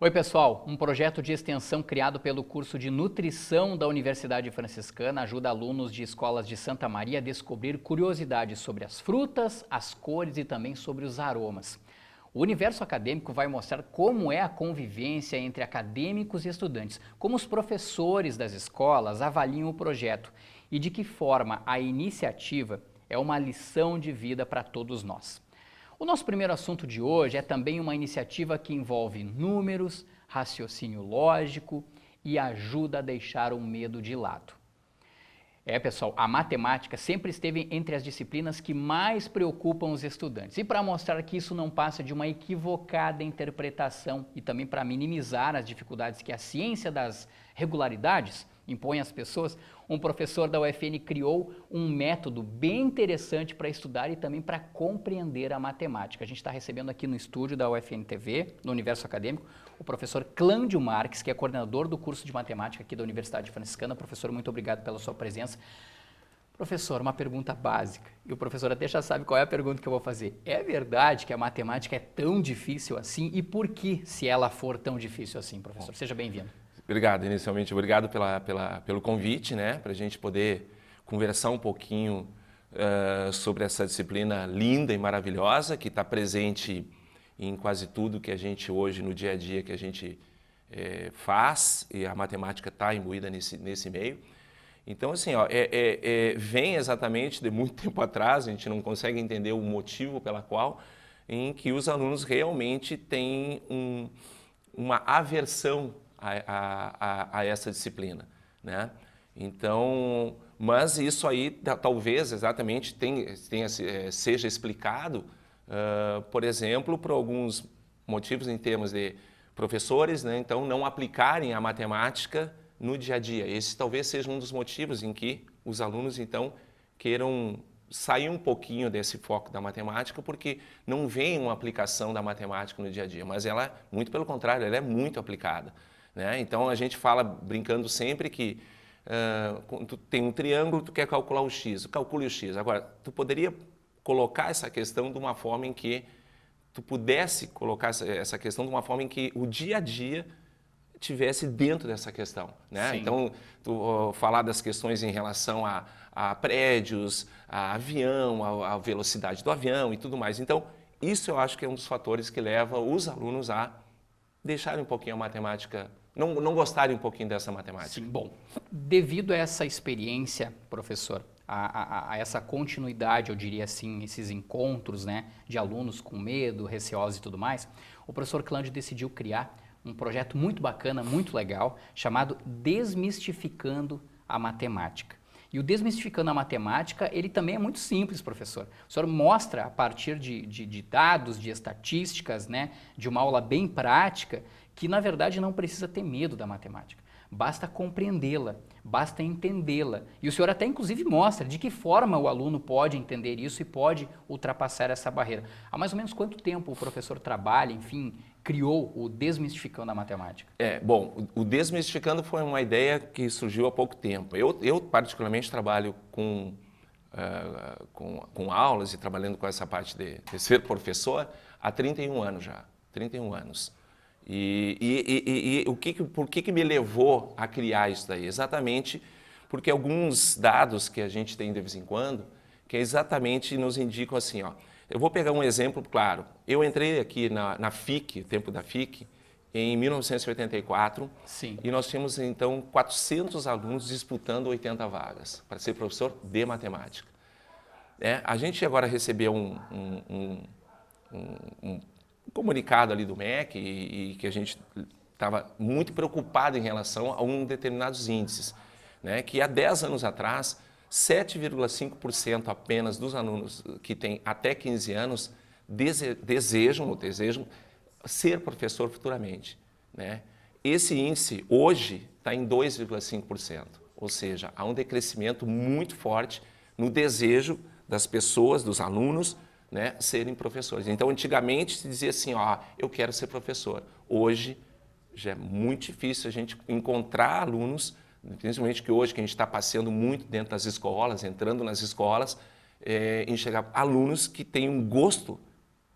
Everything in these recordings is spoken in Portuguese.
Oi pessoal, um projeto de extensão criado pelo curso de nutrição da Universidade Franciscana ajuda alunos de escolas de Santa Maria a descobrir curiosidades sobre as frutas, as cores e também sobre os aromas. O universo acadêmico vai mostrar como é a convivência entre acadêmicos e estudantes, como os professores das escolas avaliam o projeto e de que forma a iniciativa é uma lição de vida para todos nós. O nosso primeiro assunto de hoje é também uma iniciativa que envolve números, raciocínio lógico e ajuda a deixar o medo de lado. Pessoal, a matemática sempre esteve entre as disciplinas que mais preocupam os estudantes. E para mostrar que isso não passa de uma equivocada interpretação e também para minimizar as dificuldades que a ciência das regularidades impõe às pessoas, um professor da UFN criou um método bem interessante para estudar e também para compreender a matemática. A gente está recebendo aqui no estúdio da UFN TV, no Universo Acadêmico, o professor Clândio Marques, que é coordenador do curso de matemática aqui da Universidade Franciscana. Professor, muito obrigado pela sua presença. Professor, uma pergunta básica, e o professor até já sabe qual é a pergunta que eu vou fazer. É verdade que a matemática é tão difícil assim? E por que, se ela for tão difícil assim, professor? Seja bem-vindo. Obrigado, inicialmente, obrigado pelo convite, né, para a gente poder conversar um pouquinho sobre essa disciplina linda e maravilhosa que está presente em quase tudo que a gente hoje, no dia a dia, que a gente faz, e a matemática está imbuída nesse meio. Então, assim, ó, vem exatamente de muito tempo atrás, a gente não consegue entender o motivo pela qual, em que os alunos realmente têm uma aversão a essa disciplina, né? Então, mas isso aí talvez exatamente seja explicado, por exemplo, por alguns motivos em termos de professores, né? Então, não aplicarem a matemática no dia a dia. Esse talvez seja um dos motivos em que os alunos, então, queiram sair um pouquinho desse foco da matemática, porque não vem uma aplicação da matemática no dia a dia, mas ela, muito pelo contrário, ela é muito aplicada. Né? Então, a gente fala, brincando sempre, que quando tu tem um triângulo, tu quer calcular o x, calcule o x. Agora, tu poderia colocar essa questão de uma forma em que tu pudesse colocar essa questão de uma forma em que o dia a dia tivesse dentro dessa questão. Né? Então, tu falar das questões em relação a prédios, a avião, a velocidade do avião e tudo mais. Então, isso eu acho que é um dos fatores que leva os alunos a deixarem um pouquinho a matemática, não gostarem um pouquinho dessa matemática. Sim, bom, devido a essa experiência, professor, a essa continuidade, eu diria assim, esses encontros, né, de alunos com medo, receosos e tudo mais, o professor Clândio decidiu criar um projeto muito bacana, muito legal, chamado Desmistificando a Matemática. E o Desmistificando a Matemática, ele também é muito simples, professor. O senhor mostra, a partir de dados, de estatísticas, né, de uma aula bem prática, que na verdade não precisa ter medo da matemática. Basta compreendê-la, basta entendê-la. E o senhor até inclusive mostra de que forma o aluno pode entender isso e pode ultrapassar essa barreira. Há mais ou menos quanto tempo o professor trabalha, enfim, criou o Desmistificando a Matemática? Bom, o Desmistificando foi uma ideia que surgiu há pouco tempo. Eu particularmente trabalho com aulas e trabalhando com essa parte de ser professor há 31 anos já, 31 anos. Por que me levou a criar isso daí? Exatamente porque alguns dados que a gente tem de vez em quando, que exatamente nos indicam assim, ó. Eu vou pegar um exemplo claro. Eu entrei aqui na FIC, o tempo da FIC, em 1984. Sim. E nós tínhamos então 400 alunos disputando 80 vagas para ser professor de matemática. A gente agora recebeu um comunicado ali do MEC e que a gente estava muito preocupado em relação a determinados índices, né? Que há 10 anos atrás, 7,5% apenas dos alunos que têm até 15 anos desejam ser professor futuramente, né? Esse índice hoje está em 2,5%, ou seja, há um decrescimento muito forte no desejo das pessoas, dos alunos, né, serem professores. Então, antigamente se dizia assim, ó, eu quero ser professor. Hoje já é muito difícil a gente encontrar alunos, principalmente que hoje que a gente está passeando muito dentro das escolas, entrando nas escolas, enxergar alunos que têm um gosto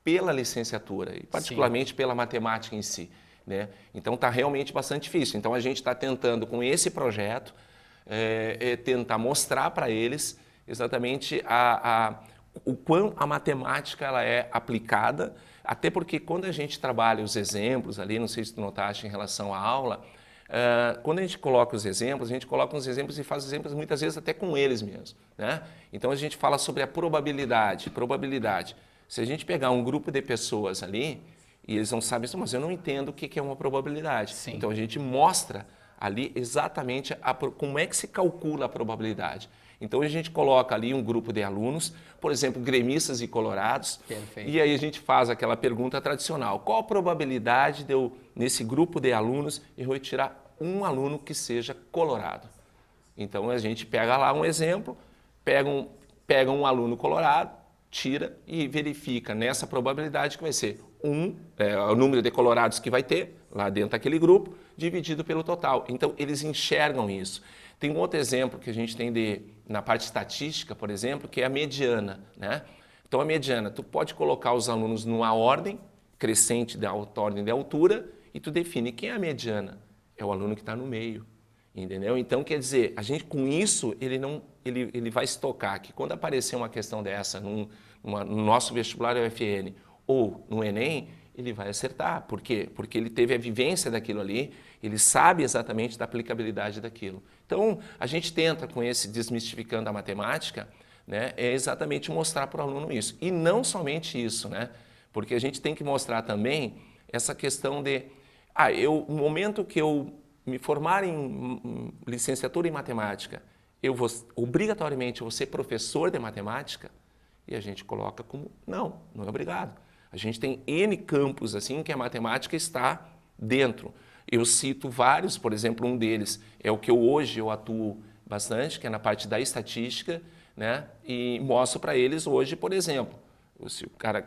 pela licenciatura e particularmente pela matemática em si. né? Então está realmente bastante difícil. Então a gente está tentando com esse projeto tentar mostrar para eles exatamente o quão a matemática ela é aplicada, até porque quando a gente trabalha os exemplos ali, não sei se tu notaste em relação à aula, quando a gente coloca os exemplos, a gente coloca uns exemplos e faz exemplos muitas vezes até com eles mesmos, né? Então a gente fala sobre a probabilidade. Se a gente pegar um grupo de pessoas ali e eles não sabem isso, mas eu não entendo o que é uma probabilidade. Sim. Então a gente mostra ali exatamente como é que se calcula a probabilidade. Então a gente coloca ali um grupo de alunos, por exemplo, gremistas e colorados, Perfeito. e aí a gente faz aquela pergunta tradicional: qual a probabilidade de eu, nesse grupo de alunos, eu retirar um aluno que seja colorado? Então a gente pega lá um exemplo, pega um aluno colorado, tira e verifica nessa probabilidade que vai ser o número de colorados que vai ter lá dentro daquele grupo, dividido pelo total. Então eles enxergam isso. Tem um outro exemplo que a gente tem na parte estatística, por exemplo, que é a mediana, né? Então a mediana, tu pode colocar os alunos numa ordem crescente da ordem de altura e tu define quem é a mediana. É o aluno que está no meio, entendeu? Então quer dizer, a gente com isso ele vai se tocar que quando aparecer uma questão dessa no nosso vestibular UFN ou no Enem, ele vai acertar. Por quê? Porque ele teve a vivência daquilo ali, ele sabe exatamente da aplicabilidade daquilo. Então, a gente tenta, com esse Desmistificando a Matemática, né, exatamente mostrar para o aluno isso. E não somente isso, né? Porque a gente tem que mostrar também essa questão de, no momento que eu me formar em licenciatura em matemática, obrigatoriamente vou ser professor de matemática, e a gente coloca como, não é obrigado. A gente tem N campos assim que a matemática está dentro. Eu cito vários, por exemplo, um deles é o que hoje eu atuo bastante, que é na parte da estatística, né? E mostro para eles hoje, por exemplo, se o cara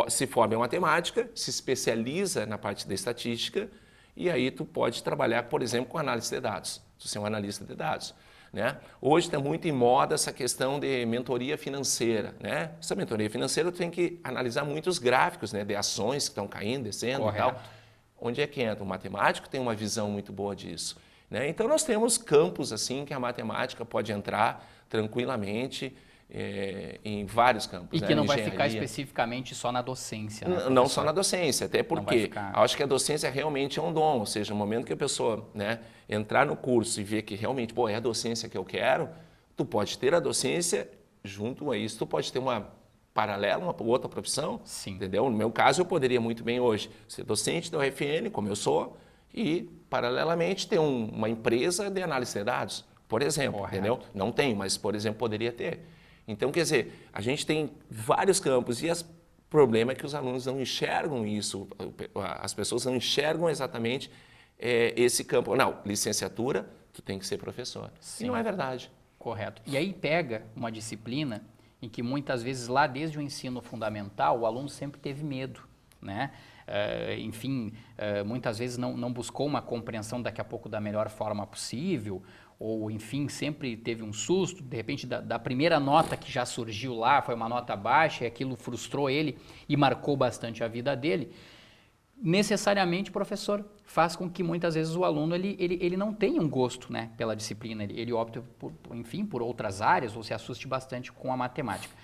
se forma em matemática, se especializa na parte da estatística, e aí tu pode trabalhar, por exemplo, com análise de dados, tu ser um analista de dados. Né? Hoje está muito em moda essa questão de mentoria financeira. Né? Essa mentoria financeira tu tem que analisar muitos gráficos, né, de ações que estão caindo, descendo. Correto. E tal. Onde é que entra? O matemático tem uma visão muito boa disso. Né? Então nós temos campos assim que a matemática pode entrar tranquilamente em vários campos. E que não vai ficar especificamente só na docência, né, não só na docência, até porque acho que a docência realmente é um dom, ou seja, no momento que a pessoa, né, entrar no curso e ver que realmente, é a docência que eu quero, tu pode ter a docência, junto a isso tu pode ter uma paralela, uma outra profissão. Sim. Entendeu? No meu caso eu poderia muito bem hoje ser docente da UFN, como eu sou, e paralelamente ter uma empresa de análise de dados, por exemplo. Correto. Entendeu? Não tenho, mas por exemplo poderia ter. Então, quer dizer, a gente tem vários campos e o problema é que os alunos não enxergam isso, as pessoas não enxergam exatamente esse campo. Não, licenciatura, tu tem que ser professor. Sim. E não é verdade. Correto. E aí pega uma disciplina em que muitas vezes lá desde o ensino fundamental o aluno sempre teve medo, né? Muitas vezes não buscou uma compreensão daqui a pouco da melhor forma possível, ou enfim, sempre teve um susto, de repente da primeira nota que já surgiu lá, foi uma nota baixa e aquilo frustrou ele e marcou bastante a vida dele. Necessariamente, professor, faz com que muitas vezes o aluno ele não tenha um gosto, né, pela disciplina, ele opta por outras áreas ou se assuste bastante com a matemática.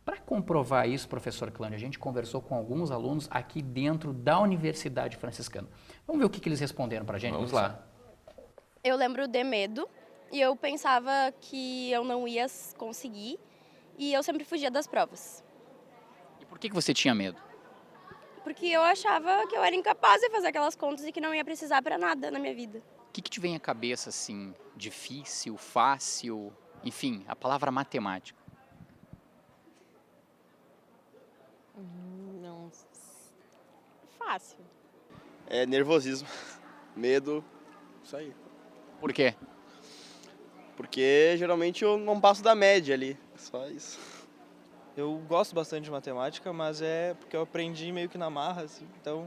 Para comprovar isso, professor Clândia, a gente conversou com alguns alunos aqui dentro da Universidade Franciscana. Vamos ver o que eles responderam para a gente? Vamos lá. Eu lembro de medo e eu pensava que eu não ia conseguir e eu sempre fugia das provas. E por que você tinha medo? Porque eu achava que eu era incapaz de fazer aquelas contas e que não ia precisar para nada na minha vida. O que te vem à cabeça, assim, difícil, fácil, enfim, a palavra matemática? Não. Fácil. É nervosismo, medo, isso aí. Por quê? Porque geralmente eu não passo da média ali, só isso. Eu gosto bastante de matemática, mas é porque eu aprendi meio que na marra, assim, então...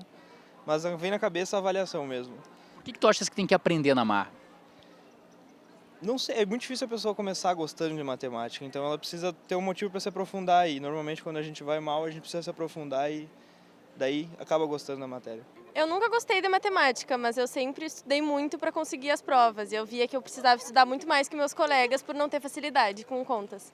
Mas vem na cabeça a avaliação mesmo. Por que tu achas que tem que aprender na marra? Não sei, é muito difícil a pessoa começar gostando de matemática, então ela precisa ter um motivo para se aprofundar aí. Normalmente quando a gente vai mal, a gente precisa se aprofundar e daí acaba gostando da matéria. Eu nunca gostei de matemática, mas eu sempre estudei muito para conseguir as provas. E eu via que eu precisava estudar muito mais que meus colegas por não ter facilidade com contas.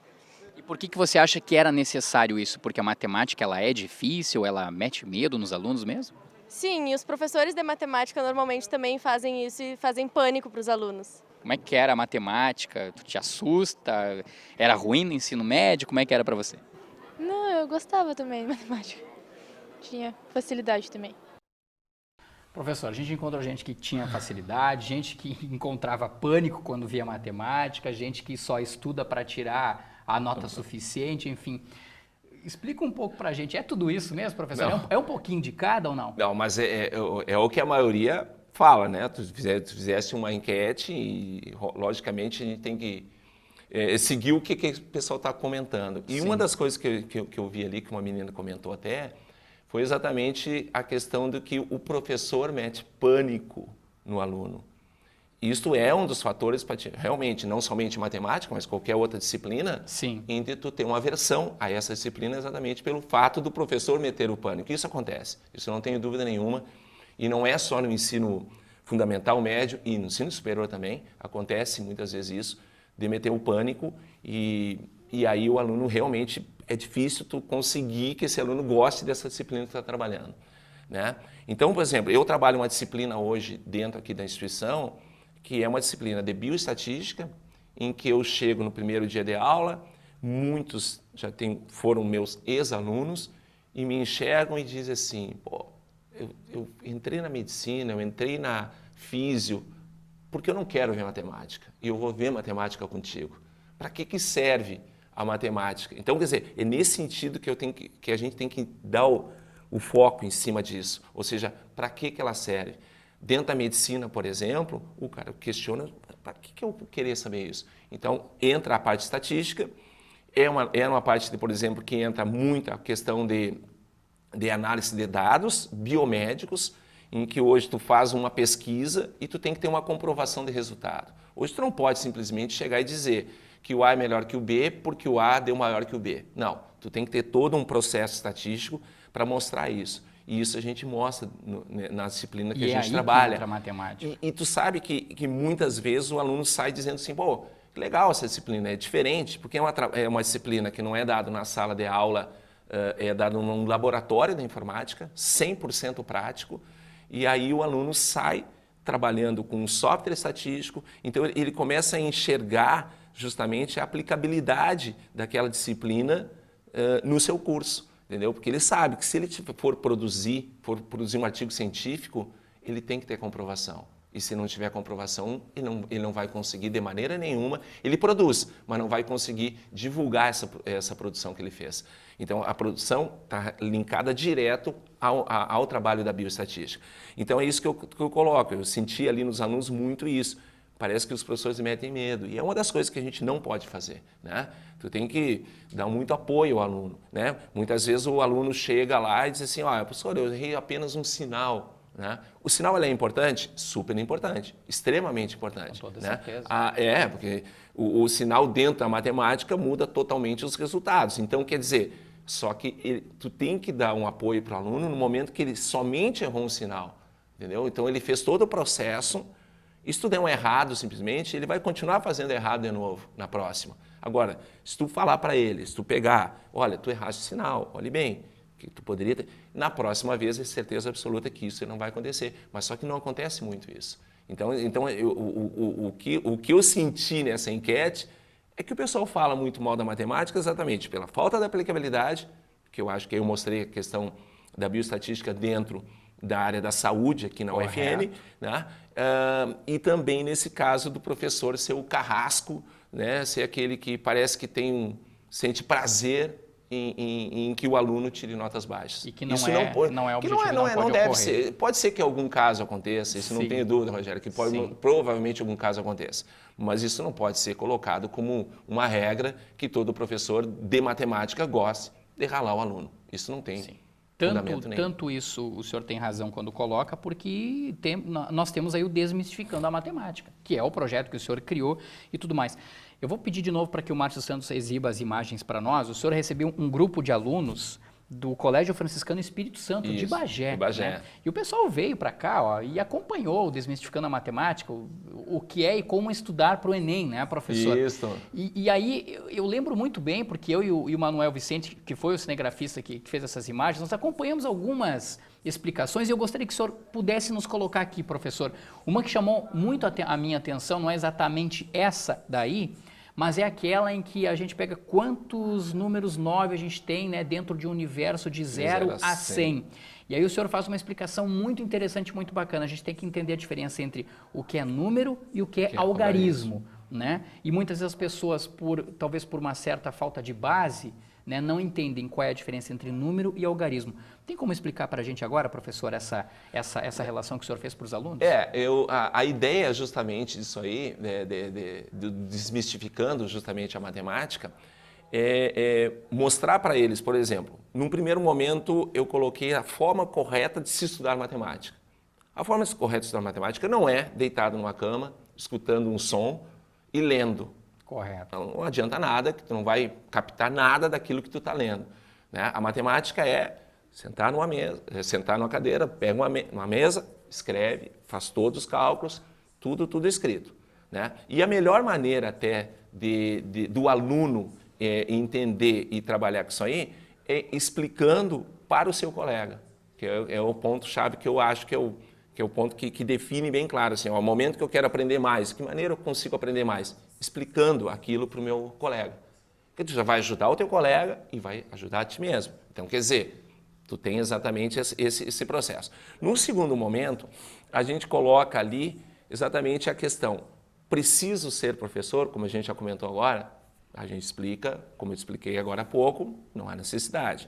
E por que você acha que era necessário isso? Porque a matemática ela é difícil, ela mete medo nos alunos mesmo? Sim, e os professores de matemática normalmente também fazem isso e fazem pânico para os alunos. Como é que era a matemática? Tu te assusta? Era ruim no ensino médio? Como é que era para você? Não, eu gostava também de matemática. Tinha facilidade também. Professor, a gente encontrou gente que tinha facilidade, gente que encontrava pânico quando via matemática, gente que só estuda para tirar a nota suficiente, enfim. Explica um pouco pra gente, é tudo isso mesmo, professor? É um pouquinho de cada ou não? Não, mas é o que a maioria fala, né? Tu fizesse uma enquete e, logicamente, a gente tem que seguir o que o pessoal está comentando. E uma das coisas que eu vi ali, que uma menina comentou até, foi exatamente a questão de que o professor mete pânico no aluno. Isto é um dos fatores para realmente, não somente matemática, mas qualquer outra disciplina, em que tu tem uma aversão a essa disciplina exatamente pelo fato do professor meter o pânico. Isso acontece, isso não tenho dúvida nenhuma. E não é só no ensino fundamental, médio e no ensino superior também, acontece muitas vezes isso, de meter o pânico e aí o aluno realmente, é difícil tu conseguir que esse aluno goste dessa disciplina que tu está trabalhando, né? Então, por exemplo, eu trabalho uma disciplina hoje dentro aqui da instituição, que é uma disciplina de bioestatística, em que eu chego no primeiro dia de aula, muitos foram meus ex-alunos e me enxergam e dizem assim, pô, eu entrei na medicina, eu entrei na físio, porque eu não quero ver matemática, e eu vou ver matemática contigo. Para que serve a matemática? Então, quer dizer, é nesse sentido que a gente tem que dar o foco em cima disso, ou seja, para que ela serve? Dentro da medicina, por exemplo, o cara questiona, para que eu vou querer saber isso? Então, entra a parte estatística, é uma parte, por exemplo, que entra muito a questão de análise de dados biomédicos, em que hoje tu faz uma pesquisa e tu tem que ter uma comprovação de resultado. Hoje tu não pode simplesmente chegar e dizer que o A é melhor que o B porque o A deu maior que o B. Não, tu tem que ter todo um processo estatístico para mostrar isso. E isso a gente mostra na disciplina que a gente trabalha. Que entra a matemática. E tu sabe que muitas vezes o aluno sai dizendo assim, pô, que legal essa disciplina, é diferente, porque é uma disciplina que não é dada na sala de aula, é dada num laboratório da informática, 100% prático, e aí o aluno sai trabalhando com um software estatístico, então ele começa a enxergar justamente a aplicabilidade daquela disciplina no seu curso. Entendeu? Porque ele sabe que se ele for produzir um artigo científico, ele tem que ter comprovação. E se não tiver comprovação, ele não vai conseguir de maneira nenhuma. Ele produz, mas não vai conseguir divulgar essa produção que ele fez. Então, a produção está linkada direto ao trabalho da bioestatística. Então, é isso que eu coloco. Eu senti ali nos alunos muito isso. Parece que os professores metem medo. E é uma das coisas que a gente não pode fazer, né? Tu tem que dar muito apoio ao aluno, né? Muitas vezes o aluno chega lá e diz assim, olha, professor, eu errei apenas um sinal, né? O sinal é importante? Super importante, extremamente importante. Com toda né? certeza. Porque o sinal dentro da matemática muda totalmente os resultados. Então, quer dizer, só que tu tem que dar um apoio para o aluno no momento que ele somente errou um sinal, entendeu? Então, ele fez todo o processo. E se tu der um errado, simplesmente, ele vai continuar fazendo errado de novo na próxima. Agora, se tu falar para ele, se tu pegar, olha, tu erraste o sinal, olhe bem, que tu poderia ter... Na próxima vez, é certeza absoluta que isso não vai acontecer. Mas só que não acontece muito isso. Então o que eu senti nessa enquete é que o pessoal fala muito mal da matemática exatamente pela falta da aplicabilidade, que eu acho que eu mostrei a questão da bioestatística dentro da área da saúde aqui na UFN, né? E também nesse caso do professor ser o carrasco, né? Ser aquele que parece que sente prazer em que o aluno tire notas baixas. E que não é objetivo, não deve ser. Pode ser que algum caso aconteça, isso não tenho dúvida, Rogério, que provavelmente algum caso aconteça. Mas isso não pode ser colocado como uma regra que todo professor de matemática goste de ralar o aluno. Isso não tem. Tanto isso o senhor tem razão quando coloca, porque nós temos aí o Desmistificando a Matemática, que é o projeto que o senhor criou e tudo mais. Eu vou pedir de novo para que o Márcio Santos exiba as imagens para nós. O senhor recebeu um grupo de alunos do Colégio Franciscano Espírito Santo, de Isso, Bagé. de Bagé. Né? E o pessoal veio para cá, ó, e acompanhou o Desmistificando a Matemática, o que é e como estudar para o Enem, né, professor? Isso. E aí eu lembro muito bem, porque eu e o Manuel Vicente, que foi o cinegrafista que fez essas imagens, nós acompanhamos algumas explicações e eu gostaria que o senhor pudesse nos colocar aqui, professor. Uma que chamou muito a minha atenção, não é exatamente essa daí, mas é aquela em que a gente pega quantos números 9 a gente tem, né, dentro de um universo de 0 a 100. E aí o senhor faz uma explicação muito interessante, muito bacana. A gente tem que entender a diferença entre o que é número e o que é algarismo, né? E muitas vezes as pessoas, talvez por uma certa falta de base, né, não entendem qual é a diferença entre número e algarismo. Tem como explicar para a gente agora, professor, essa relação que o senhor fez para os alunos? A ideia justamente disso aí, desmistificando justamente a matemática, é mostrar para eles, por exemplo, num primeiro momento eu coloquei a forma correta de se estudar matemática. A forma correta de estudar matemática não é deitado numa cama, escutando um som e lendo. Correto. Então, não adianta nada, que tu não vai captar nada daquilo que tu está lendo. Né? A matemática é sentar numa mesa, sentar numa cadeira, pega uma mesa, escreve, faz todos os cálculos, tudo escrito. Né? E a melhor maneira até do aluno entender e trabalhar com isso aí é explicando para o seu colega, que é o ponto-chave que eu acho que é o ponto que define bem claro, assim, ó, o momento que eu quero aprender mais, que maneira eu consigo aprender mais? Explicando aquilo para o meu colega. Porque tu já vai ajudar o teu colega e vai ajudar a ti mesmo. Então, quer dizer, tu tem exatamente esse processo. No segundo momento, a gente coloca ali exatamente a questão, preciso ser professor, como a gente já comentou agora, a gente explica, como eu expliquei agora há pouco, não há necessidade.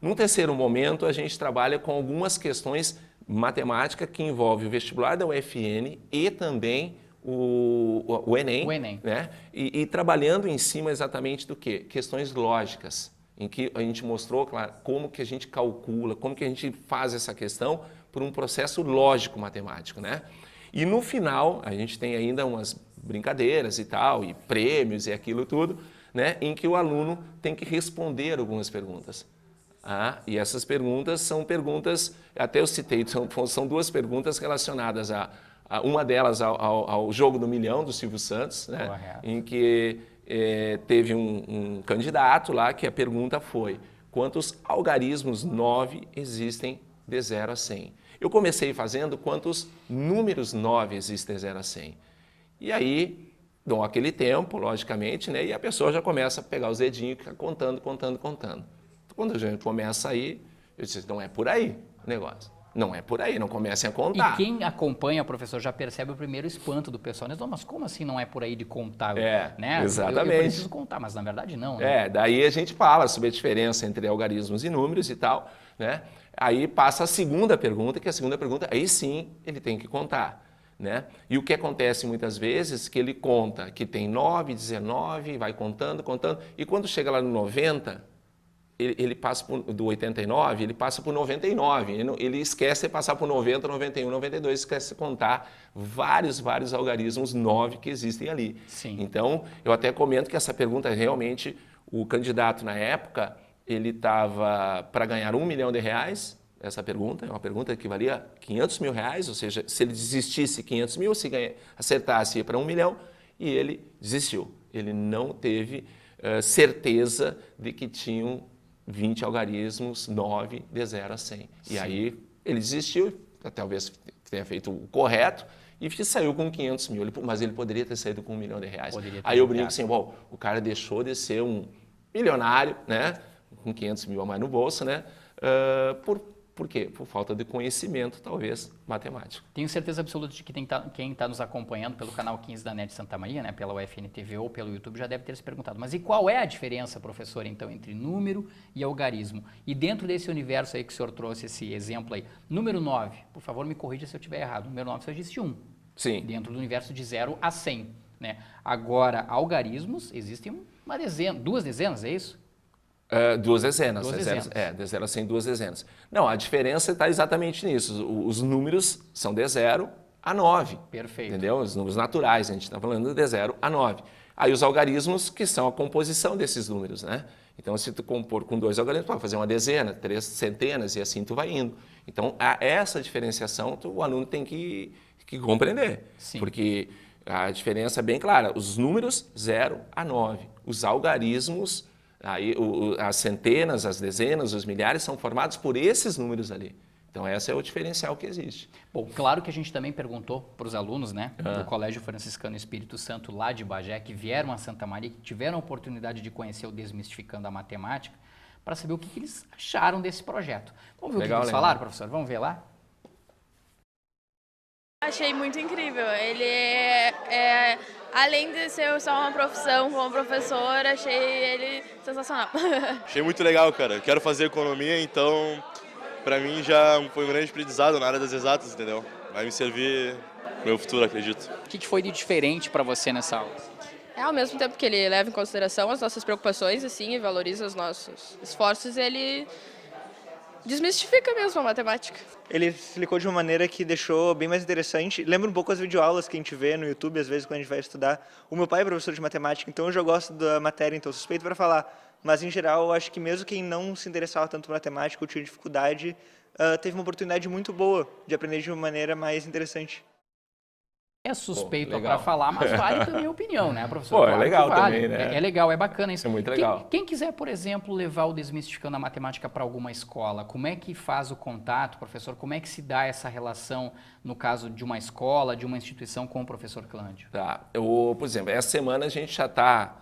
No terceiro momento, a gente trabalha com algumas questões matemáticas que envolvem o vestibular da UFN e também o Enem, né? E trabalhando em cima exatamente do quê? Questões lógicas, em que a gente mostrou, claro, como que a gente calcula, como que a gente faz essa questão por um processo lógico matemático, né? E no final, a gente tem ainda umas brincadeiras e tal, e prêmios e aquilo tudo, né? Em que o aluno tem que responder algumas perguntas. E essas perguntas são perguntas, até eu citei, são duas perguntas relacionadas uma delas ao Jogo do Milhão, do Silvio Santos, né? Em que teve um candidato lá que a pergunta foi: quantos algarismos 9 existem de 0 a 100? Eu comecei fazendo quantos números 9 existem de 0 a 100. E aí, dou aquele tempo, logicamente, né? E a pessoa já começa a pegar os dedinhos e fica contando. Quando a gente começa aí, eu disse, não é por aí o negócio. Não é por aí, não comecem a contar. E quem acompanha, professor, já percebe o primeiro espanto do pessoal. Não, mas como assim não é por aí de contar? Né? Exatamente. Eu preciso contar, mas na verdade não. Né? Daí a gente fala sobre a diferença entre algarismos e números e tal, né? Aí passa a segunda pergunta, que a segunda pergunta, aí sim, ele tem que contar. Né? E o que acontece muitas vezes, que ele conta que tem 9, 19, vai contando, e quando chega lá no 90, ele passa do 89, ele passa por 99, ele esquece de passar por 90, 91, 92, esquece de contar vários algarismos 9 que existem ali. Sim. Então, eu até comento que essa pergunta realmente, o candidato na época, ele estava para ganhar R$1 milhão, essa pergunta, é uma pergunta que valia R$500 mil, ou seja, se ele desistisse 500 mil, se acertasse ia para 1 milhão, e ele desistiu. Ele não teve certeza de que tinham 20 algarismos, 9 de 0 a 100. Sim. E aí ele desistiu, talvez tenha feito o correto, e saiu com 500 mil, mas ele poderia ter saído com R$1 milhão. Aí eu brinco assim, bom, o cara deixou de ser um milionário, né, com 500 mil a mais no bolso, né, por quê? Por falta de conhecimento, talvez, matemático. Tenho certeza absoluta de que quem está nos acompanhando pelo canal 15 da NET Santa Maria, né, pela UFN TV ou pelo YouTube, já deve ter se perguntado. Mas e qual é a diferença, professor, então, entre número e algarismo? E dentro desse universo aí que o senhor trouxe, esse exemplo aí, número 9, por favor, me corrija se eu estiver errado. Número 9 só existe 1. Sim. Dentro do universo de 0 a 100. Né? Agora, algarismos, existem duas dezenas, é isso? Duas dezenas. De 0 a 100, 2 dezenas. Não, a diferença está exatamente nisso. Os números são de 0 a 9. Perfeito. Entendeu? Os números naturais, a gente está falando de 0 a 9. Aí os algarismos, que são a composição desses números, né? Então, se tu compor com 2 algarismos, pode fazer uma dezena, 3 centenas e assim tu vai indo. Então, essa diferenciação o aluno tem que compreender. Sim. Porque a diferença é bem clara. Os números 0 a 9. Os algarismos, aí, as centenas, as dezenas, os milhares são formados por esses números ali. Então, esse é o diferencial que existe. Bom, claro que a gente também perguntou para os alunos, né, do Colégio Franciscano Espírito Santo lá de Bagé, que vieram a Santa Maria, que tiveram a oportunidade de conhecer o Desmistificando a Matemática, para saber o que eles acharam desse projeto. Vamos ver Legal, o que eles falaram, professor? Vamos ver lá? Achei muito incrível. Ele além de ser só uma profissão como professor, achei ele sensacional. Achei muito legal, cara. Quero fazer economia, então para mim já foi um grande aprendizado na área das exatas, entendeu? Vai me servir no meu futuro, acredito. O que foi de diferente para você nessa aula? Ao mesmo tempo que ele leva em consideração as nossas preocupações assim, e valoriza os nossos esforços, ele desmistifica mesmo a matemática. Ele explicou de uma maneira que deixou bem mais interessante. Lembra um pouco as videoaulas que a gente vê no YouTube, às vezes, quando a gente vai estudar. O meu pai é professor de matemática, então eu já gosto da matéria, então suspeito para falar. Mas, em geral, eu acho que mesmo quem não se interessava tanto por matemática ou tinha dificuldade, teve uma oportunidade muito boa de aprender de uma maneira mais interessante. É suspeito Pô, para falar, mas vale também a opinião, né, professor? Pô, é Claro que legal vale. também, né? É legal, é bacana isso. É muito legal. Quem quiser, por exemplo, levar o Desmistificando a Matemática para alguma escola, como é que faz o contato, professor? Como é que se dá essa relação, no caso de uma escola, de uma instituição, com o professor Clândio? Tá. Por exemplo, essa semana a gente já está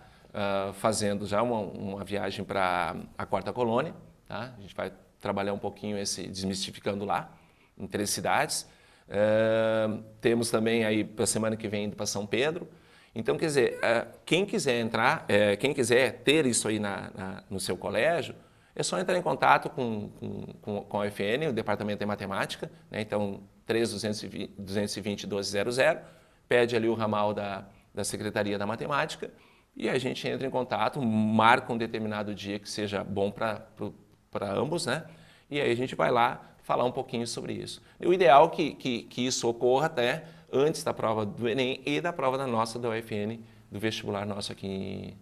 fazendo já uma viagem para a Quarta Colônia. Tá? A gente vai trabalhar um pouquinho esse Desmistificando lá, em 3 cidades. Temos também aí para a semana que vem indo para São Pedro. Então, quer dizer, quem quiser entrar, quem quiser ter isso aí no seu colégio, é só entrar em contato com a UFN, o Departamento de Matemática, né? Então, 3220-1200, pede ali o ramal da Secretaria da Matemática e a gente entra em contato, marca um determinado dia que seja bom para ambos, né? E aí a gente vai lá falar um pouquinho sobre isso. O ideal é que isso ocorra até antes da prova do Enem e da prova da UFN, do vestibular nosso aqui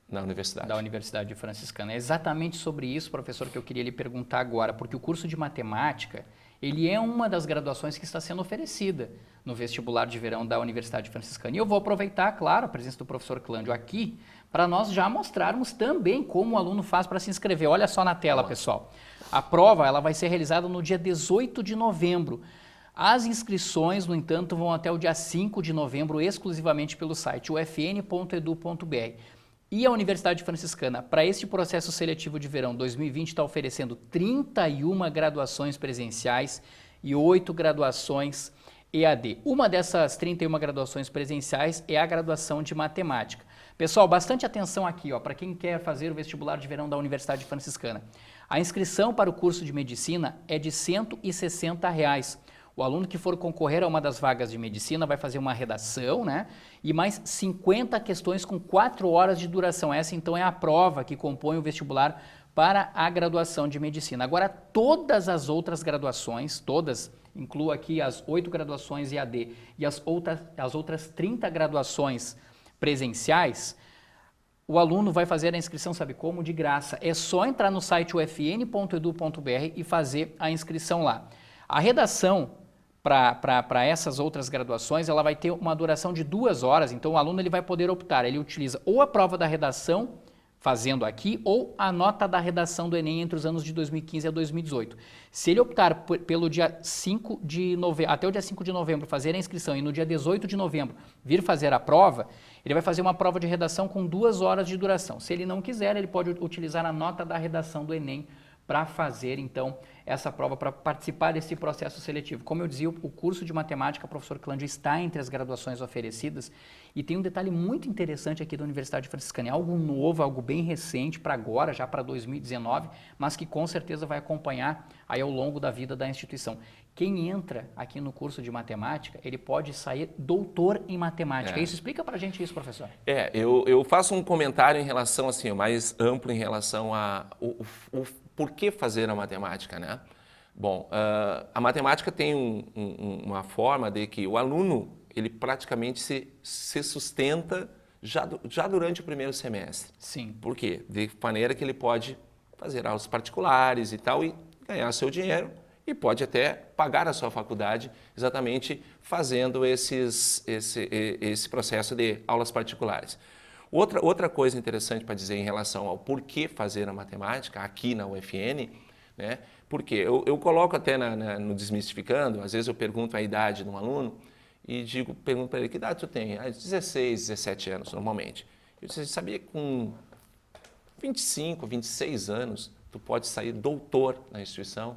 na universidade. Da Universidade Franciscana. É exatamente sobre isso, professor, que eu queria lhe perguntar agora, porque o curso de matemática, ele é uma das graduações que está sendo oferecida no vestibular de verão da Universidade Franciscana. E eu vou aproveitar, claro, a presença do professor Clândio aqui, para nós já mostrarmos também como o aluno faz para se inscrever. Olha só na tela, pessoal. A prova ela vai ser realizada no dia 18 de novembro. As inscrições, no entanto, vão até o dia 5 de novembro, exclusivamente pelo site ufn.edu.br. E a Universidade Franciscana, para este processo seletivo de verão 2020, está oferecendo 31 graduações presenciais e 8 graduações EAD. Uma dessas 31 graduações presenciais é a graduação de matemática. Pessoal, bastante atenção aqui, para quem quer fazer o vestibular de verão da Universidade Franciscana. A inscrição para o curso de medicina é de R$ 160. O aluno que for concorrer a uma das vagas de medicina vai fazer uma redação, né? E mais 50 questões com 4 horas de duração. Essa, então, é a prova que compõe o vestibular para a graduação de medicina. Agora, todas as outras graduações, todas, incluo aqui as 8 graduações EAD e as outras 30 graduações presenciais, o aluno vai fazer a inscrição, sabe como? De graça. É só entrar no site ufn.edu.br e fazer a inscrição lá. A redação para essas outras graduações, ela vai ter uma duração de 2 horas, então o aluno ele vai poder optar, ele utiliza ou a prova da redação, fazendo aqui, ou a nota da redação do Enem entre os anos de 2015 a 2018. Se ele optar pelo dia 5 de novembro, até o dia 5 de novembro fazer a inscrição e no dia 18 de novembro vir fazer a prova, ele vai fazer uma prova de redação com 2 horas de duração. Se ele não quiser, ele pode utilizar a nota da redação do Enem para fazer, então, essa prova, para participar desse processo seletivo. Como eu dizia, o curso de matemática, professor Clândio, está entre as graduações oferecidas e tem um detalhe muito interessante aqui da Universidade Franciscana, é algo novo, algo bem recente para agora, já para 2019, mas que com certeza vai acompanhar aí ao longo da vida da instituição. Quem entra aqui no curso de matemática, ele pode sair doutor em matemática. Isso explica para a gente isso, professor. Eu faço um comentário em relação, assim, mais amplo em relação a por que fazer a matemática, né? Bom, a matemática tem uma forma de que o aluno, ele praticamente se sustenta já durante o primeiro semestre. Sim. Por quê? De maneira que ele pode fazer aulas particulares e tal, e ganhar seu dinheiro, e pode até pagar a sua faculdade exatamente fazendo esse processo de aulas particulares. Outra coisa interessante para dizer em relação ao porquê fazer a matemática aqui na UFN, né? Porque eu coloco até no Desmistificando, às vezes eu pergunto a idade de um aluno e pergunto para ele, que idade tu tem? 16, 17 anos, normalmente. Eu disse, sabia que com 25, 26 anos, tu pode sair doutor na instituição?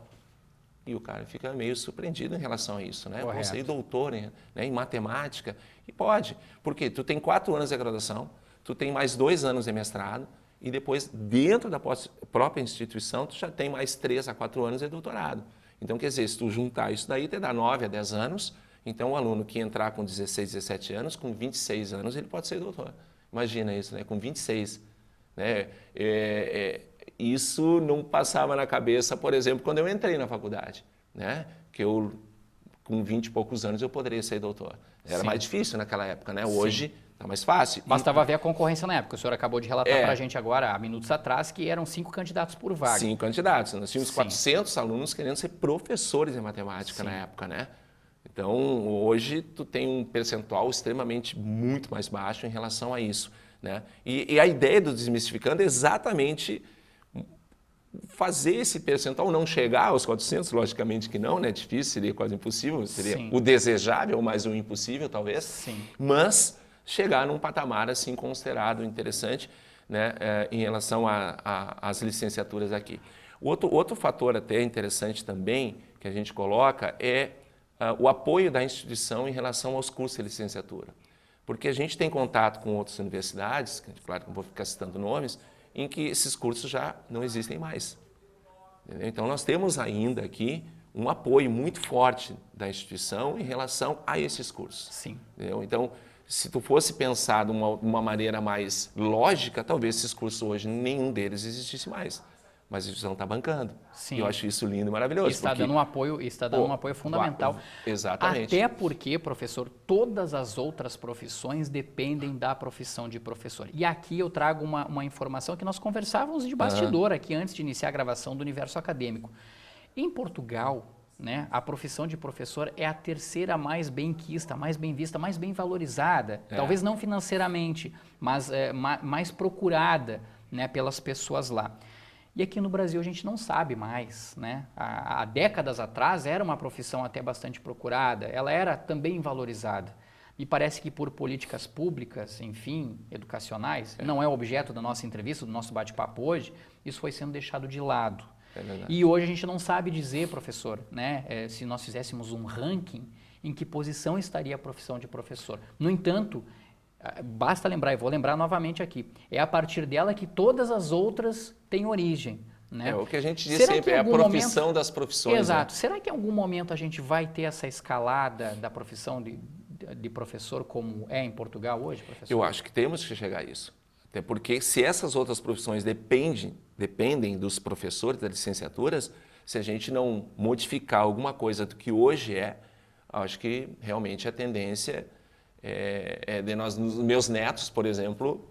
E o cara fica meio surpreendido em relação a isso, né? Pode sair doutor em matemática? E pode, porque tu tem 4 anos de graduação, tu tem mais 2 anos de mestrado, e depois, dentro da própria instituição, tu já tem mais 3 a 4 anos de doutorado. Então, quer dizer, se tu juntar isso daí, te dá 9 a 10 anos, então o aluno que entrar com 16, 17 anos, com 26 anos, ele pode ser doutor. Imagina isso, né? Com 26. Né? Isso não passava na cabeça, por exemplo, quando eu entrei na faculdade, né? Que eu, com 20 e poucos anos, eu poderia ser doutor. Era mais difícil naquela época, né? Hoje está mais fácil. Bastava ver a concorrência na época. O senhor acabou de relatar para a gente agora, há minutos atrás, que eram 5 candidatos por vaga. 5 candidatos. Nós tínhamos 400 alunos querendo ser professores de matemática na época, né? Então, hoje, tu tem um percentual extremamente muito mais baixo em relação a isso, né? E a ideia do Desmistificando é exatamente fazer esse percentual não chegar aos 400, logicamente que não, né? Difícil, seria quase impossível, seria o desejável, mas o impossível, talvez. Mas chegar num patamar assim considerado interessante, né, em relação às licenciaturas aqui. Outro fator até interessante também que a gente coloca é o apoio da instituição em relação aos cursos de licenciatura. Porque a gente tem contato com outras universidades, claro que não vou ficar citando nomes, em que esses cursos já não existem mais. Entendeu? Então nós temos ainda aqui um apoio muito forte da instituição em relação a esses cursos. Sim. Entendeu? Então, se tu fosse pensar de uma maneira mais lógica, talvez esses cursos hoje, nenhum deles existisse mais. Mas a instituição está bancando. Sim. E eu acho isso lindo e maravilhoso. Está dando um apoio fundamental. Exatamente. Até porque, professor, todas as outras profissões dependem da profissão de professor. E aqui eu trago uma informação que nós conversávamos de bastidor aqui antes de iniciar a gravação do Universo Acadêmico. Em Portugal, né, a profissão de professor é a terceira mais benquista, mais bem vista, mais bem valorizada. Talvez não financeiramente, mas mais procurada, né, pelas pessoas lá. E aqui no Brasil a gente não sabe mais, né? Há décadas atrás era uma profissão até bastante procurada, ela era também valorizada. Me parece que por políticas públicas, enfim, educacionais, não é o objeto da nossa entrevista, do nosso bate-papo hoje, isso foi sendo deixado de lado. E hoje a gente não sabe dizer, professor, né, se nós fizéssemos um ranking, em que posição estaria a profissão de professor. No entanto, basta lembrar, e vou lembrar novamente aqui, é a partir dela que todas as outras têm origem. Né? O que a gente diz sempre, é a profissão das profissões. Exato. Né? Será que em algum momento a gente vai ter essa escalada da profissão de professor como é em Portugal hoje, professor? Eu acho que temos que chegar a isso. Até porque se essas outras profissões dependem dos professores das licenciaturas, se a gente não modificar alguma coisa do que hoje acho que realmente a tendência de nós, meus netos, por exemplo,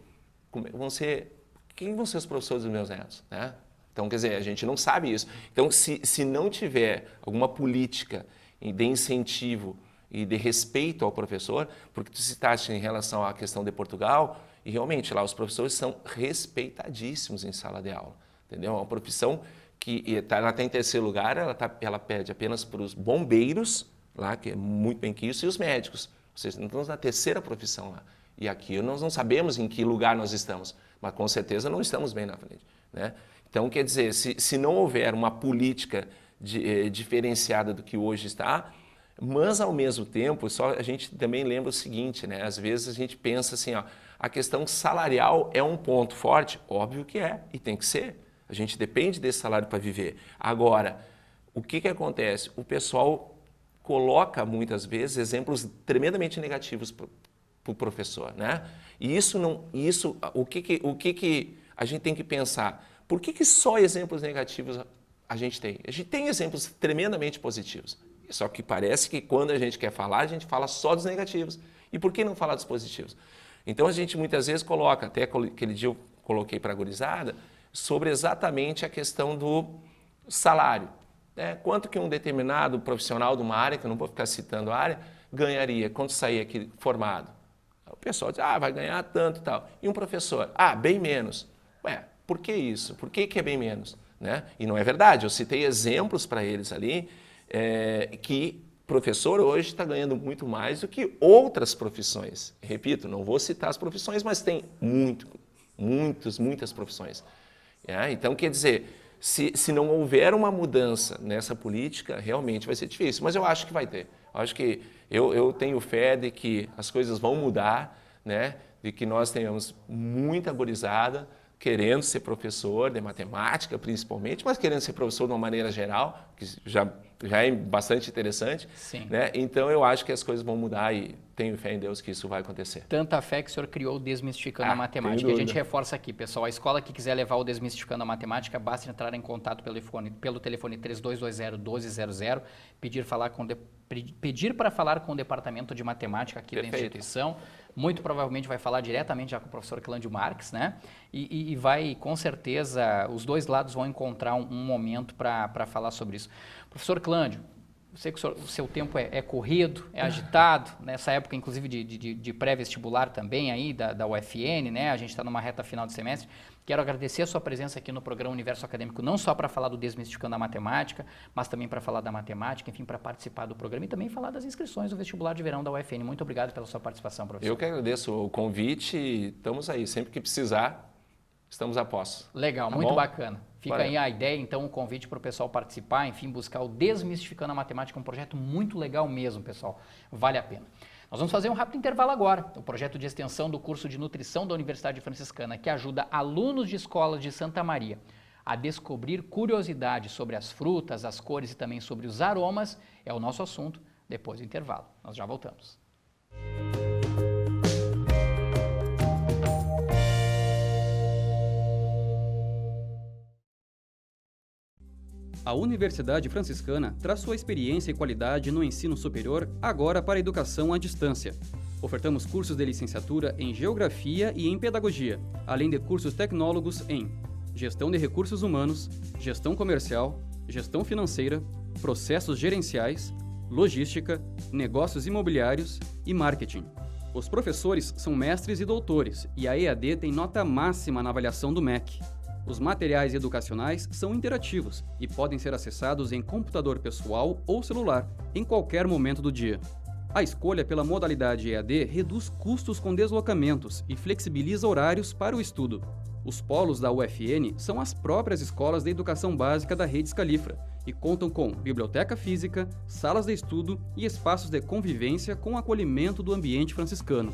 quem vão ser os professores dos meus netos, né? Então, quer dizer, a gente não sabe isso. Então, se não tiver alguma política de incentivo e de respeito ao professor, porque tu citaste em relação à questão de Portugal, e realmente lá os professores são respeitadíssimos em sala de aula, entendeu? É uma profissão que ela está em terceiro lugar, ela pede apenas para os bombeiros, lá, que é muito bem quisto, e os médicos. Ou seja, nós estamos na terceira profissão lá. E aqui nós não sabemos em que lugar nós estamos, mas com certeza não estamos bem na frente, né? Então, quer dizer, se não houver uma política diferenciada do que hoje está, mas ao mesmo tempo, a gente também lembra o seguinte, né? Às vezes a gente pensa assim, a questão salarial é um ponto forte? Óbvio que é, e tem que ser. A gente depende desse salário para viver. Agora, o que acontece? O pessoal coloca muitas vezes exemplos tremendamente negativos para o professor, né? E o que a gente tem que pensar? Por que só exemplos negativos A gente tem exemplos tremendamente positivos. Só que parece que quando a gente quer falar, a gente fala só dos negativos. E por que não falar dos positivos? Então a gente muitas vezes coloca, até aquele dia eu coloquei para a gurizada, sobre exatamente a questão do salário. Quanto que um determinado profissional de uma área, que eu não vou ficar citando a área, ganharia quando sair aqui formado? O pessoal diz, vai ganhar tanto e tal. E um professor, bem menos. Por que isso? Por que é bem menos? Né? E não é verdade, eu citei exemplos para eles ali, que professor hoje está ganhando muito mais do que outras profissões. Repito, não vou citar as profissões, mas tem muitas profissões. Então, quer dizer, se não houver uma mudança nessa política, realmente vai ser difícil. Mas eu acho que vai ter. Eu tenho fé de que as coisas vão mudar, né? De que nós tenhamos muita gurizada querendo ser professor de matemática, principalmente, mas querendo ser professor de uma maneira geral, que já é bastante interessante. Sim. Né? Então, eu acho que as coisas vão mudar e tenho fé em Deus que isso vai acontecer. Tanta fé que o senhor criou o Desmistificando a Matemática. E a gente reforça aqui, pessoal, a escola que quiser levar o Desmistificando a Matemática, basta entrar em contato pelo telefone 3220-1200, pedir para falar com o departamento de matemática aqui da instituição. Muito provavelmente vai falar diretamente já com o professor Clândio Marques, né? E vai, com certeza, os dois lados vão encontrar um momento para falar sobre isso. Professor Clândio, eu sei que o seu tempo é corrido, é agitado, nessa época, inclusive, de pré-vestibular também, aí, da UFN, né? A gente está numa reta final de semestre. Quero agradecer a sua presença aqui no programa Universo Acadêmico, não só para falar do Desmistificando a Matemática, mas também para falar da matemática, enfim, para participar do programa e também falar das inscrições do vestibular de verão da UFN. Muito obrigado pela sua participação, professor. Eu que agradeço o convite e estamos aí. Sempre que precisar, estamos a posto. Legal, muito bacana. Fica aí a ideia, então, o convite para o pessoal participar, enfim, buscar o Desmistificando a Matemática, um projeto muito legal mesmo, pessoal. Vale a pena. Nós vamos fazer um rápido intervalo agora. O projeto de extensão do curso de nutrição da Universidade Franciscana, que ajuda alunos de escolas de Santa Maria a descobrir curiosidades sobre as frutas, as cores e também sobre os aromas, é o nosso assunto depois do intervalo. Nós já voltamos. A Universidade Franciscana traz sua experiência e qualidade no ensino superior agora para a educação à distância. Ofertamos cursos de licenciatura em Geografia e em Pedagogia, além de cursos tecnólogos em Gestão de Recursos Humanos, Gestão Comercial, Gestão Financeira, Processos Gerenciais, Logística, Negócios Imobiliários e Marketing. Os professores são mestres e doutores e a EAD tem nota máxima na avaliação do MEC. Os materiais educacionais são interativos e podem ser acessados em computador pessoal ou celular, em qualquer momento do dia. A escolha pela modalidade EAD reduz custos com deslocamentos e flexibiliza horários para o estudo. Os polos da UFN são as próprias escolas de educação básica da Rede Scalifra e contam com biblioteca física, salas de estudo e espaços de convivência com acolhimento do ambiente franciscano.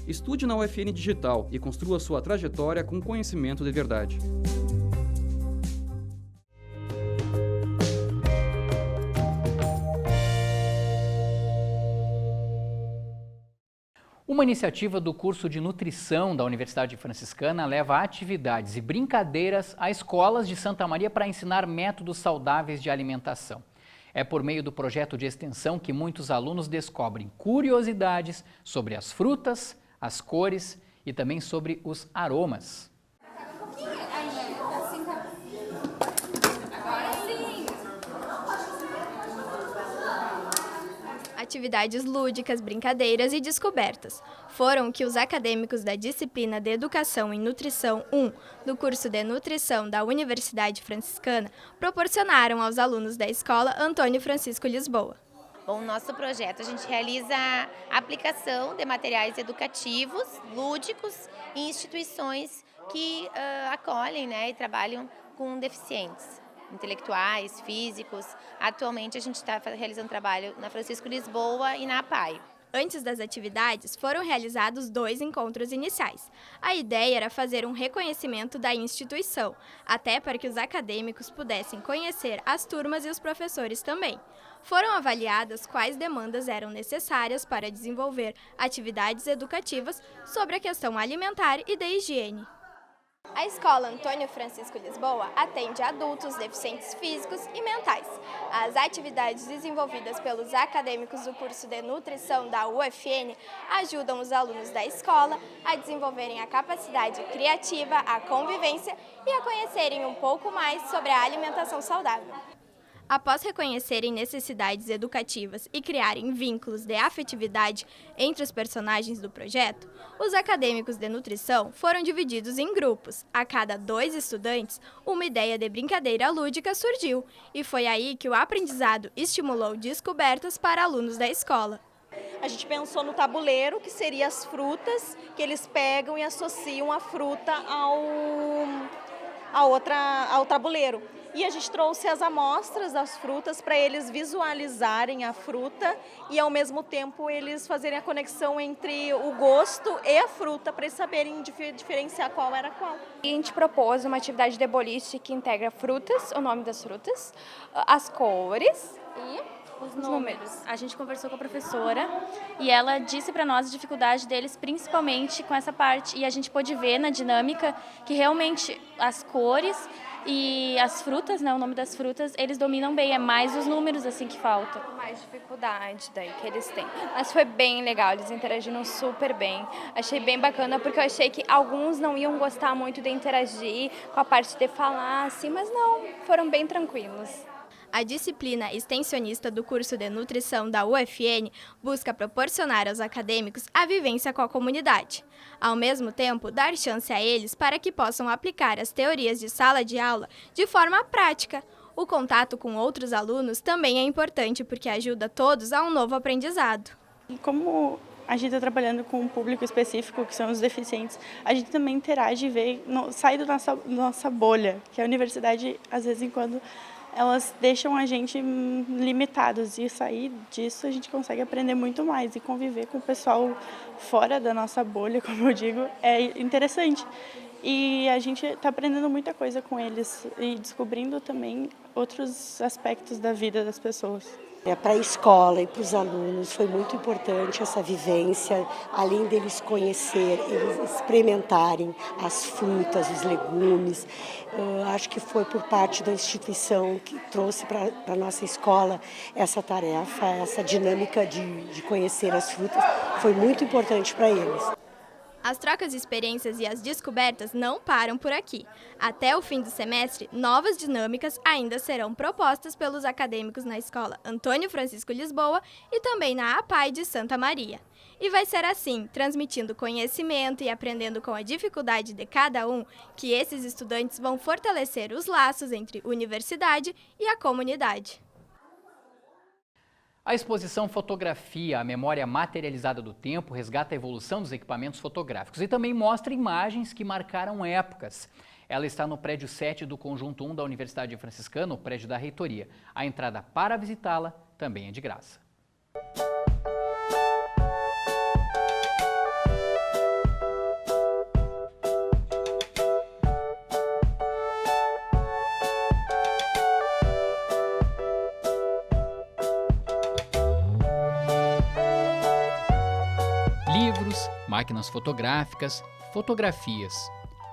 Estude na UFN Digital e construa sua trajetória com conhecimento de verdade. Uma iniciativa do curso de nutrição da Universidade Franciscana leva atividades e brincadeiras a escolas de Santa Maria para ensinar métodos saudáveis de alimentação. É por meio do projeto de extensão que muitos alunos descobrem curiosidades sobre as frutas, as cores e também sobre os aromas. Atividades lúdicas, brincadeiras e descobertas foram o que os acadêmicos da disciplina de Educação em Nutrição 1 do curso de Nutrição da Universidade Franciscana proporcionaram aos alunos da Escola Antônio Francisco Lisboa. Bom, nosso projeto a gente realiza a aplicação de materiais educativos, lúdicos em instituições que acolhem, né, e trabalham com deficientes intelectuais, físicos. Atualmente a gente está realizando trabalho na Francisco Lisboa e na APAI. Antes das atividades, foram realizados 2 encontros iniciais. A ideia era fazer um reconhecimento da instituição, até para que os acadêmicos pudessem conhecer as turmas e os professores também. Foram avaliadas quais demandas eram necessárias para desenvolver atividades educativas sobre a questão alimentar e da higiene. A Escola Antônio Francisco Lisboa atende adultos deficientes físicos e mentais. As atividades desenvolvidas pelos acadêmicos do curso de nutrição da UFN ajudam os alunos da escola a desenvolverem a capacidade criativa, a convivência e a conhecerem um pouco mais sobre a alimentação saudável. Após reconhecerem necessidades educativas e criarem vínculos de afetividade entre os personagens do projeto, os acadêmicos de nutrição foram divididos em grupos. A cada 2 estudantes, uma ideia de brincadeira lúdica surgiu, e foi aí que o aprendizado estimulou descobertas para alunos da escola. A gente pensou no tabuleiro, que seria as frutas, que eles pegam e associam a fruta ao tabuleiro. E a gente trouxe as amostras das frutas para eles visualizarem a fruta e, ao mesmo tempo, eles fazerem a conexão entre o gosto e a fruta para eles saberem diferenciar qual era qual. E a gente propôs uma atividade de boliche que integra frutas, o nome das frutas, as cores e os números. A gente conversou com a professora e ela disse para nós a dificuldade deles, principalmente com essa parte. E a gente pôde ver na dinâmica que realmente as cores e as frutas, né, o nome das frutas, eles dominam bem. É mais os números assim que falta. Mais dificuldade daí que eles têm. Mas foi bem legal, eles interagiram super bem. Achei bem bacana porque eu achei que alguns não iam gostar muito de interagir com a parte de falar, assim, mas não, foram bem tranquilos. A disciplina extensionista do curso de nutrição da UFN busca proporcionar aos acadêmicos a vivência com a comunidade. Ao mesmo tempo, dar chance a eles para que possam aplicar as teorias de sala de aula de forma prática. O contato com outros alunos também é importante porque ajuda todos a um novo aprendizado. Como a gente está trabalhando com um público específico, que são os deficientes, a gente também interage e sai da nossa bolha, que a universidade, às vezes, quando elas deixam a gente limitados, e sair disso a gente consegue aprender muito mais e conviver com o pessoal fora da nossa bolha, como eu digo, é interessante. E a gente está aprendendo muita coisa com eles e descobrindo também outros aspectos da vida das pessoas. Para a escola e para os alunos foi muito importante essa vivência, além deles conhecer, eles experimentarem as frutas, os legumes. Acho que foi por parte da instituição que trouxe para a nossa escola essa tarefa, essa dinâmica de conhecer as frutas, foi muito importante para eles. As trocas de experiências e as descobertas não param por aqui. Até o fim do semestre, novas dinâmicas ainda serão propostas pelos acadêmicos na Escola Antônio Francisco Lisboa e também na APAI de Santa Maria. E vai ser assim, transmitindo conhecimento e aprendendo com a dificuldade de cada um, que esses estudantes vão fortalecer os laços entre universidade e a comunidade. A exposição Fotografia, a memória materializada do tempo, resgata a evolução dos equipamentos fotográficos e também mostra imagens que marcaram épocas. Ela está no prédio 7 do Conjunto 1 da Universidade Franciscana, o prédio da reitoria. A entrada para visitá-la também é de graça. Livros, máquinas fotográficas, fotografias.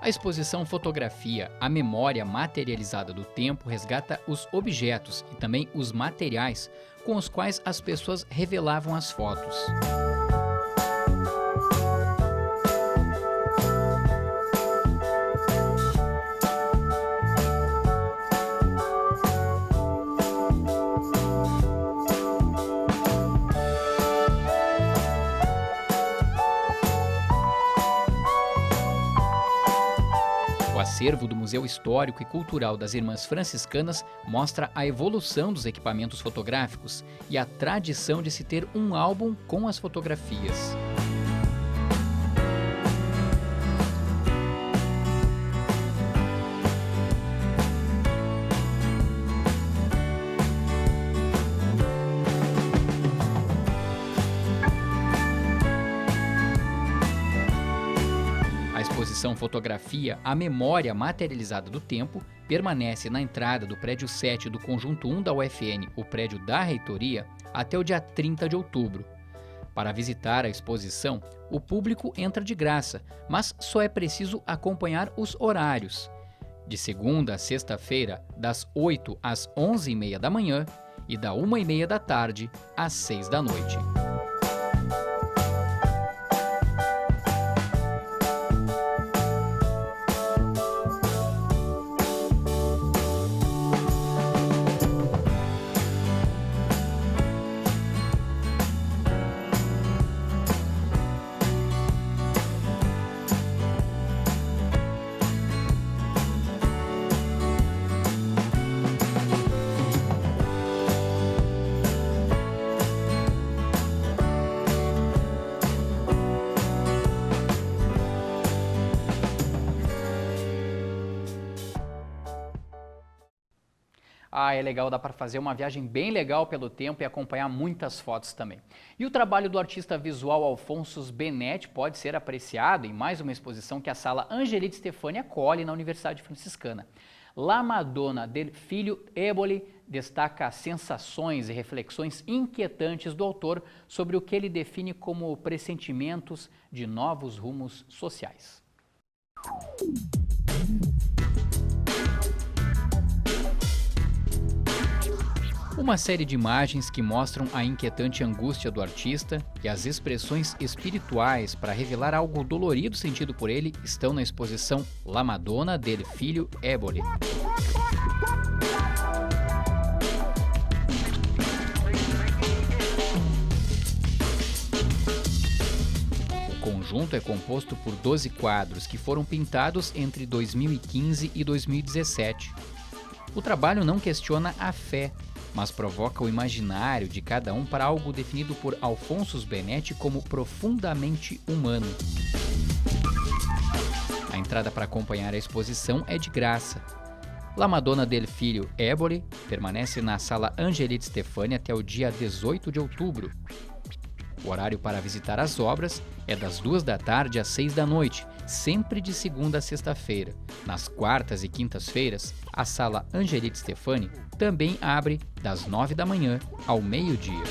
A exposição Fotografia, a memória materializada do tempo, resgata os objetos e também os materiais com os quais as pessoas revelavam as fotos. O acervo do Museu Histórico e Cultural das Irmãs Franciscanas mostra a evolução dos equipamentos fotográficos e a tradição de se ter um álbum com as fotografias. A exposição Fotografia, a memória materializada do tempo, permanece na entrada do prédio 7 do Conjunto 1 da UFN, o prédio da reitoria, até o dia 30 de outubro. Para visitar a exposição, o público entra de graça, mas só é preciso acompanhar os horários. De segunda a sexta-feira, das 8 às 11h30 da manhã e da 1h30 da tarde às 6 da noite. É legal, dá para fazer uma viagem bem legal pelo tempo e acompanhar muitas fotos também. E o trabalho do artista visual Alfonso Benetti pode ser apreciado em mais uma exposição que a Sala Angelita Stefani acolhe na Universidade Franciscana. La Madonna del Filho Éboli destaca as sensações e reflexões inquietantes do autor sobre o que ele define como pressentimentos de novos rumos sociais. Uma série de imagens que mostram a inquietante angústia do artista e as expressões espirituais para revelar algo dolorido sentido por ele estão na exposição La Madonna del Filho Éboli. O conjunto é composto por 12 quadros que foram pintados entre 2015 e 2017. O trabalho não questiona a fé, mas provoca o imaginário de cada um para algo definido por Alfonso Benetti como profundamente humano. A entrada para acompanhar a exposição é de graça. La Madonna del Filho Éboli permanece na Sala Angelita Stefani até o dia 18 de outubro. O horário para visitar as obras é das 2 da tarde às 6 da noite, sempre de segunda a sexta-feira. Nas quartas e quintas-feiras, a Sala Angelita Stefani também abre das 9 da manhã ao meio-dia.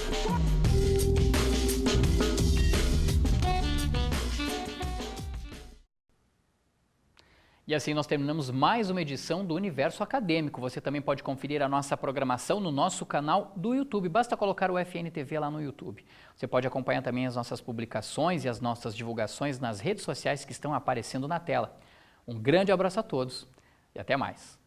E assim nós terminamos mais uma edição do Universo Acadêmico. Você também pode conferir a nossa programação no nosso canal do YouTube. Basta colocar o FNTV lá no YouTube. Você pode acompanhar também as nossas publicações e as nossas divulgações nas redes sociais que estão aparecendo na tela. Um grande abraço a todos e até mais.